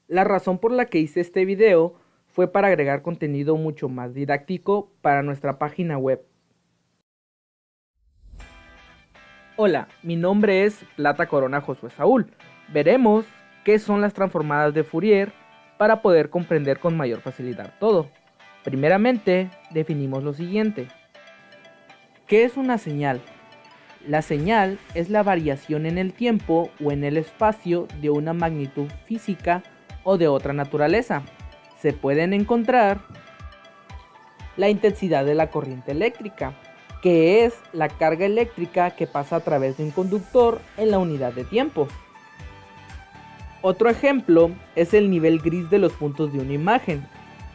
La razón por la que hice este video fue para agregar contenido mucho más didáctico para nuestra página web. Hola, mi nombre es Plata Corona Josué Saúl. Veremos qué son las transformadas de Fourier para poder comprender con mayor facilidad todo. Primeramente, definimos lo siguiente. ¿Qué es una señal? La señal es la variación en el tiempo o en el espacio de una magnitud física o de otra naturaleza. Se pueden encontrar la intensidad de la corriente eléctrica, que es la carga eléctrica que pasa a través de un conductor en la unidad de tiempo. Otro ejemplo es el nivel gris de los puntos de una imagen,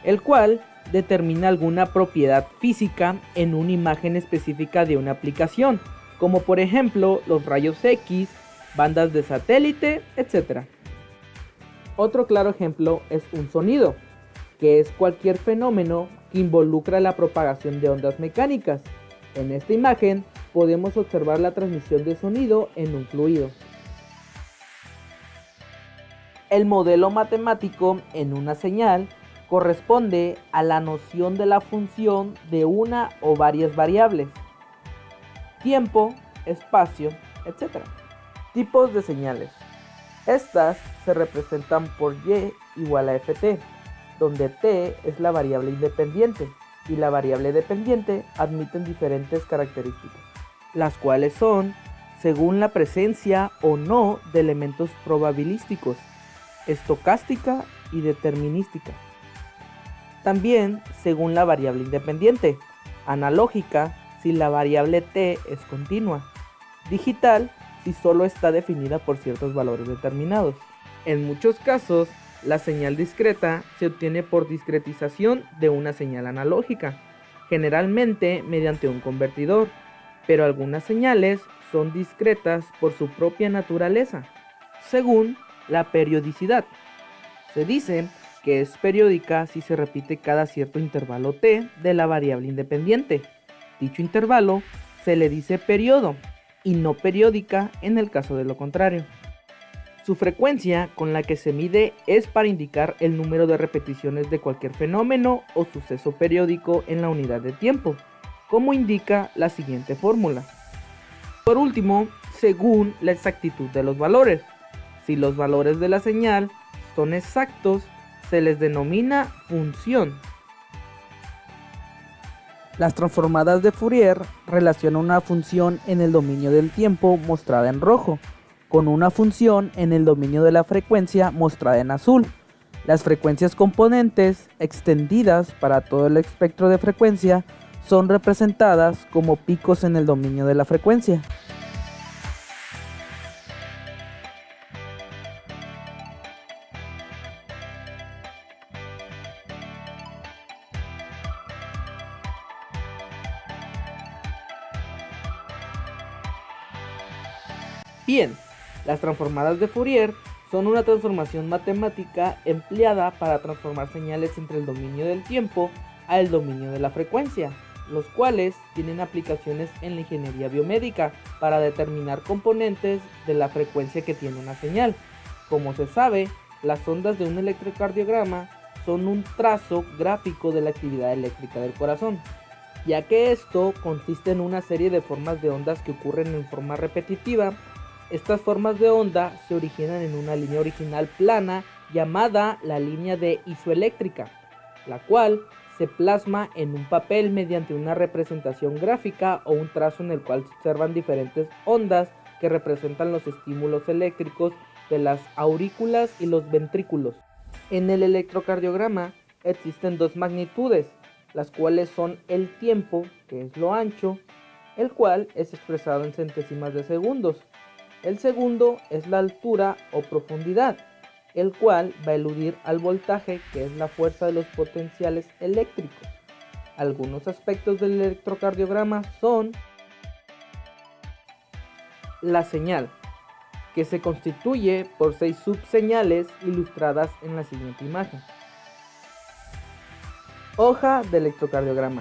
el cual determina alguna propiedad física en una imagen específica de una aplicación, como por ejemplo los rayos X, bandas de satélite, etc. Otro claro ejemplo es un sonido, que es cualquier fenómeno que involucra la propagación de ondas mecánicas. En esta imagen podemos observar la transmisión de sonido en un fluido. El modelo matemático en una señal corresponde a la noción de la función de una o varias variables: tiempo, espacio, etc. Tipos de señales. Estas se representan por y igual a ft, donde t es la variable independiente y la variable dependiente admiten diferentes características, las cuales son según la presencia o no de elementos probabilísticos, estocástica y determinística. También según la variable independiente, analógica si la variable t es continua, digital si solo está definida por ciertos valores determinados. En muchos casos, la señal discreta se obtiene por discretización de una señal analógica, generalmente mediante un convertidor, pero algunas señales son discretas por su propia naturaleza, según la periodicidad. Se dice que es periódica si se repite cada cierto intervalo t de la variable independiente. Dicho intervalo se le dice periodo y no periódica en el caso de lo contrario. Su frecuencia con la que se mide es para indicar el número de repeticiones de cualquier fenómeno o suceso periódico en la unidad de tiempo, como indica la siguiente fórmula. Por último, según la exactitud de los valores. Si los valores de la señal son exactos, se les denomina función. Las transformadas de Fourier relacionan una función en el dominio del tiempo mostrada en rojo con una función en el dominio de la frecuencia mostrada en azul. Las frecuencias componentes extendidas para todo el espectro de frecuencia son representadas como picos en el dominio de la frecuencia. Bien, las transformadas de Fourier son una transformación matemática empleada para transformar señales entre el dominio del tiempo al dominio de la frecuencia, los cuales tienen aplicaciones en la ingeniería biomédica para determinar componentes de la frecuencia que tiene una señal. Como se sabe, las ondas de un electrocardiograma son un trazo gráfico de la actividad eléctrica del corazón, ya que esto consiste en una serie de formas de ondas que ocurren en forma repetitiva. Estas formas de onda se originan en una línea original plana llamada la línea de isoeléctrica, la cual se plasma en un papel mediante una representación gráfica o un trazo en el cual se observan diferentes ondas que representan los estímulos eléctricos de las aurículas y los ventrículos. En el electrocardiograma existen dos magnitudes, las cuales son el tiempo, que es lo ancho, el cual es expresado en centésimas de segundos. El segundo es la altura o profundidad, el cual va a eludir al voltaje, que es la fuerza de los potenciales eléctricos. Algunos aspectos del electrocardiograma son la señal, que se constituye por 6 subseñales ilustradas en la siguiente imagen. Hoja de electrocardiograma.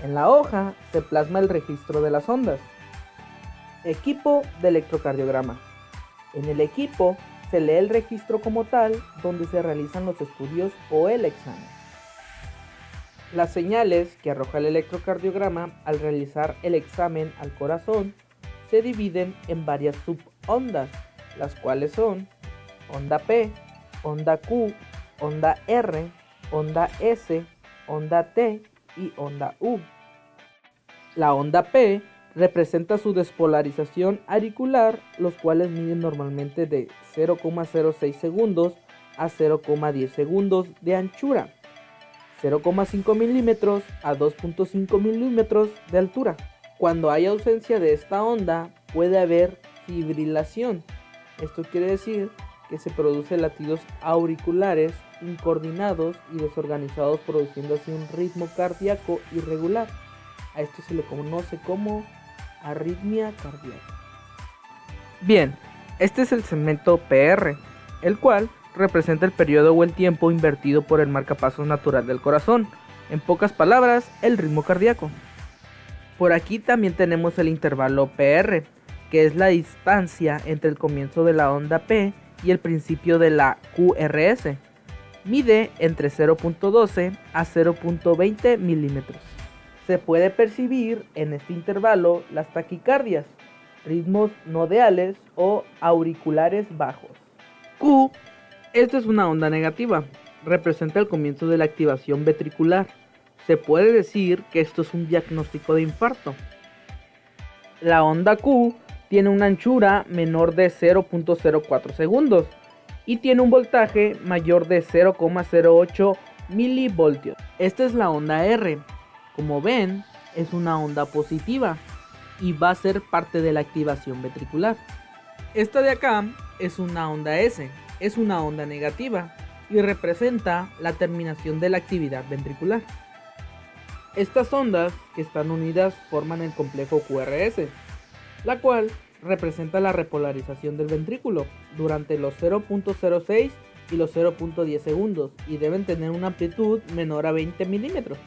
En la hoja se plasma el registro de las ondas. Equipo de electrocardiograma. En el equipo se lee el registro como tal donde se realizan los estudios o el examen. Las señales que arroja el electrocardiograma al realizar el examen al corazón se dividen en varias subondas, las cuales son onda P, onda Q, onda R, onda S, onda T y onda U. La onda P representa su despolarización auricular, los cuales miden normalmente de 0,06 segundos a 0,10 segundos de anchura, 0,5 milímetros a 2,5 milímetros de altura. Cuando hay ausencia de esta onda, puede haber fibrilación. Esto quiere decir que se producen latidos auriculares incoordinados y desorganizados, produciendo así un ritmo cardíaco irregular. A esto se le conoce como arritmia cardíaca. Bien, este es el segmento PR, el cual representa el periodo o el tiempo invertido por el marcapasos natural del corazón. En pocas palabras, el ritmo cardíaco. Por aquí también tenemos el intervalo PR, que es la distancia entre el comienzo de la onda P y el principio de la QRS. Mide entre 0.12 a 0.20 milímetros. Se puede percibir en este intervalo las taquicardias, ritmos nodales o auriculares bajos. Q, esta es una onda negativa, representa el comienzo de la activación ventricular. Se puede decir que esto es un diagnóstico de infarto. La onda Q tiene una anchura menor de 0.04 segundos y tiene un voltaje mayor de 0,08 milivoltios. Esta es la onda R. Como ven, es una onda positiva y va a ser parte de la activación ventricular. Esta de acá es una onda S, es una onda negativa y representa la terminación de la actividad ventricular. Estas ondas que están unidas forman el complejo QRS, la cual representa la repolarización del ventrículo durante los 0.06 y los 0.10 segundos y deben tener una amplitud menor a 20 milímetros.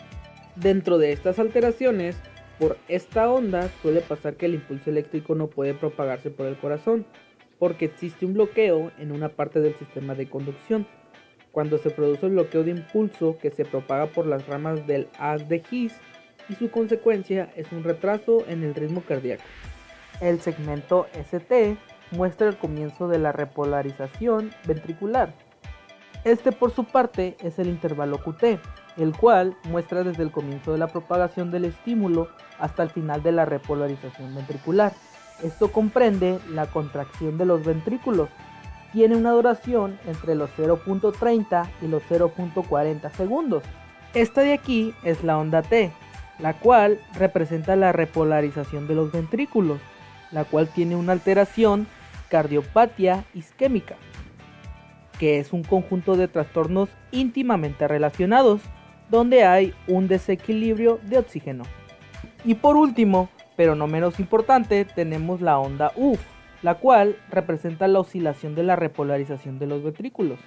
Dentro de estas alteraciones, por esta onda suele pasar que el impulso eléctrico no puede propagarse por el corazón, porque existe un bloqueo en una parte del sistema de conducción. Cuando se produce el bloqueo de impulso que se propaga por las ramas del haz de His, y su consecuencia es un retraso en el ritmo cardíaco. El segmento ST muestra el comienzo de la repolarización ventricular. Este por su parte es el intervalo QT, el cual muestra desde el comienzo de la propagación del estímulo hasta el final de la repolarización ventricular. Esto comprende la contracción de los ventrículos. Tiene una duración entre los 0.30 y los 0.40 segundos. Esta de aquí es la onda T, la cual representa la repolarización de los ventrículos, la cual tiene una alteración cardiopatía isquémica, que es un conjunto de trastornos íntimamente relacionados, donde hay un desequilibrio de oxígeno. Y por último, pero no menos importante, tenemos la onda U, la cual representa la oscilación de la repolarización de los ventrículos.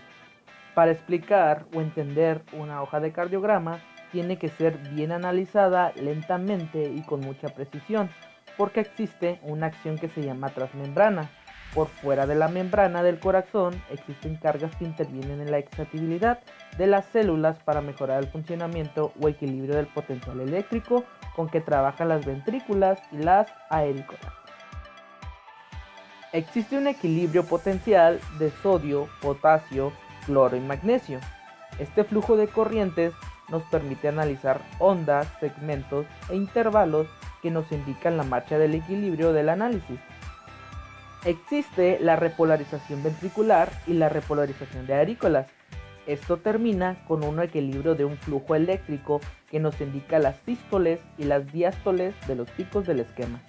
Para explicar o entender una hoja de cardiograma, tiene que ser bien analizada lentamente y con mucha precisión, porque existe una acción que se llama transmembrana. Por fuera de la membrana del corazón existen cargas que intervienen en la excitabilidad de las células para mejorar el funcionamiento o equilibrio del potencial eléctrico con que trabajan las ventrículas y las aurículas. Existe un equilibrio potencial de sodio, potasio, cloro y magnesio. Este flujo de corrientes nos permite analizar ondas, segmentos e intervalos que nos indican la marcha del equilibrio del análisis. Existe la repolarización ventricular y la repolarización de aurículas. Esto termina con un equilibrio de un flujo eléctrico que nos indica las sístoles y las diástoles de los picos del esquema.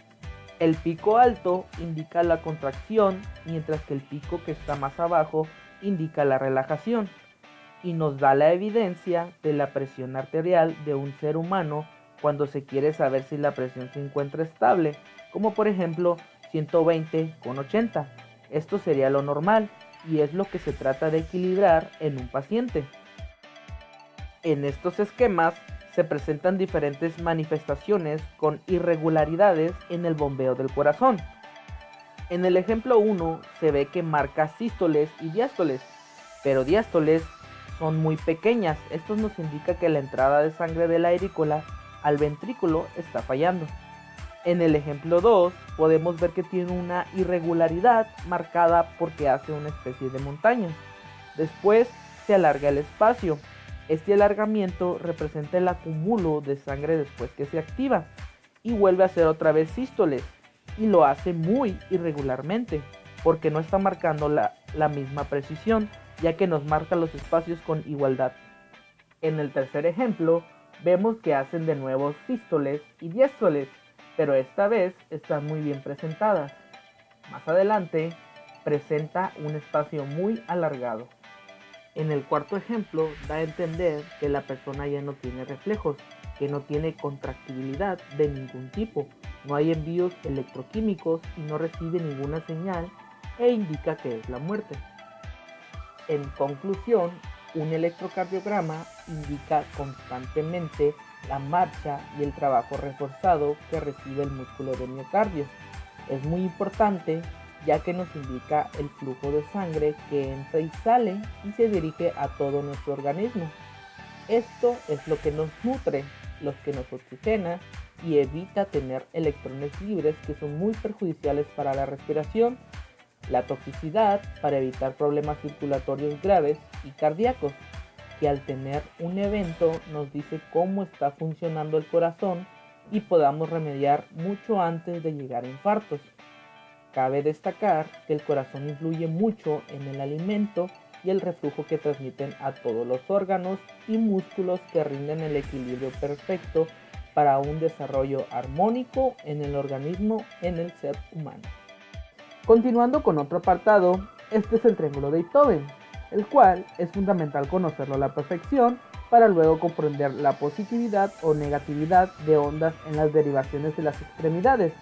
El pico alto indica la contracción, mientras que el pico que está más abajo indica la relajación, y nos da la evidencia de la presión arterial de un ser humano cuando se quiere saber si la presión se encuentra estable, como por ejemplo 120/80. Esto sería lo normal y es lo que se trata de equilibrar en un paciente. En estos esquemas se presentan diferentes manifestaciones con irregularidades en el bombeo del corazón. En el ejemplo 1 se ve que marca sístoles y diástoles, pero diástoles son muy pequeñas. Esto nos indica que la entrada de sangre de la aurícula al ventrículo está fallando. En el ejemplo 2 podemos ver que tiene una irregularidad marcada porque hace una especie de montaña. Después se alarga el espacio. Este alargamiento representa el acúmulo de sangre después que se activa y vuelve a hacer otra vez sístoles, y lo hace muy irregularmente porque no está marcando la misma precisión, ya que nos marca los espacios con igualdad. En el tercer ejemplo vemos que hacen de nuevo sístoles y diástoles, pero esta vez están muy bien presentadas. Más adelante presenta un espacio muy alargado. En el cuarto ejemplo da a entender que la persona ya no tiene reflejos, que no tiene contractibilidad de ningún tipo, no hay envíos electroquímicos y no recibe ninguna señal e indica que es la muerte. En conclusión, un electrocardiograma indica constantemente la marcha y el trabajo reforzado que recibe el músculo del miocardio. Es muy importante ya que nos indica el flujo de sangre que entra y sale y se dirige a todo nuestro organismo. Esto es lo que nos nutre, lo que nos oxigena y evita tener electrones libres que son muy perjudiciales para la respiración, la toxicidad para evitar problemas circulatorios graves y cardíacos, que al tener un evento nos dice cómo está funcionando el corazón y podamos remediar mucho antes de llegar a infartos. Cabe destacar que el corazón influye mucho en el alimento y el reflujo que transmiten a todos los órganos y músculos que rinden el equilibrio perfecto para un desarrollo armónico en el organismo en el ser humano. Continuando con otro apartado, este es el triángulo de Beethoven, el cual es fundamental conocerlo a la perfección para luego comprender la positividad o negatividad de ondas en las derivaciones de las extremidades,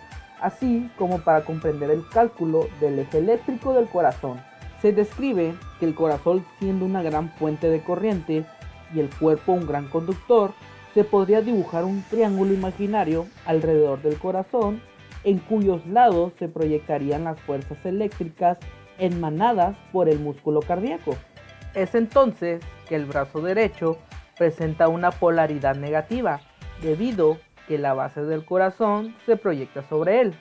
así como para comprender el cálculo del eje eléctrico del corazón. Se describe que el corazón, siendo una gran fuente de corriente y el cuerpo un gran conductor, se podría dibujar un triángulo imaginario alrededor del corazón en cuyos lados se proyectarían las fuerzas eléctricas emanadas por el músculo cardíaco. Es entonces que el brazo derecho presenta una polaridad negativa, debido que la base del corazón se proyecta sobre él.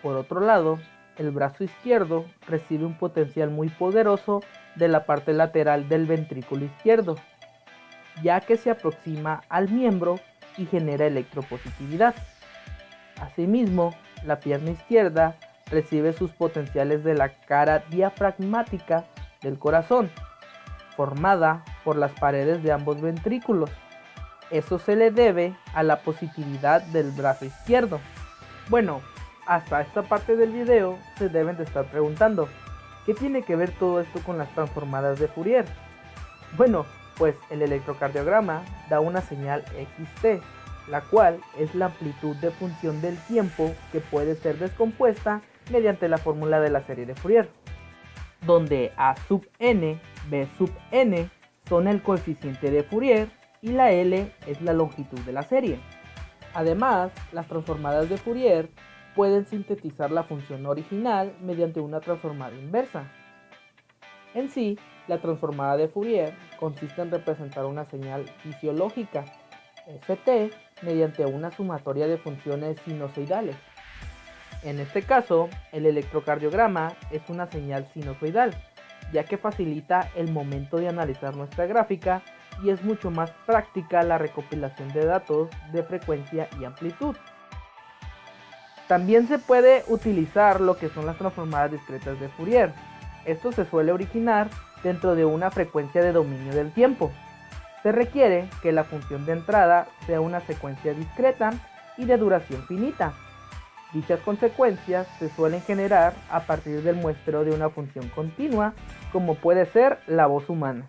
Por otro lado, el brazo izquierdo recibe un potencial muy poderoso de la parte lateral del ventrículo izquierdo, ya que se aproxima al miembro y genera electropositividad. Asimismo, la pierna izquierda recibe sus potenciales de la cara diafragmática del corazón, formada por las paredes de ambos ventrículos. Eso se le debe a la positividad del brazo izquierdo. Bueno, hasta esta parte del video se deben de estar preguntando, ¿qué tiene que ver todo esto con las transformadas de Fourier? Bueno, pues el electrocardiograma da una señal XT, la cual es la amplitud de función del tiempo que puede ser descompuesta mediante la fórmula de la serie de Fourier, donde A sub n, B sub n son el coeficiente de Fourier y la L es la longitud de la serie. Además, las transformadas de Fourier pueden sintetizar la función original mediante una transformada inversa. En sí, la transformada de Fourier consiste en representar una señal fisiológica, ft, mediante una sumatoria de funciones sinusoidales. En este caso, el electrocardiograma es una señal sinusoidal, ya que facilita el momento de analizar nuestra gráfica y es mucho más práctica la recopilación de datos de frecuencia y amplitud. También se puede utilizar lo que son las transformadas discretas de Fourier. Esto se suele originar dentro de una frecuencia de dominio del tiempo. Se requiere que la función de entrada sea una secuencia discreta y de duración finita. Dichas consecuencias se suelen generar a partir del muestreo de una función continua, como puede ser la voz humana.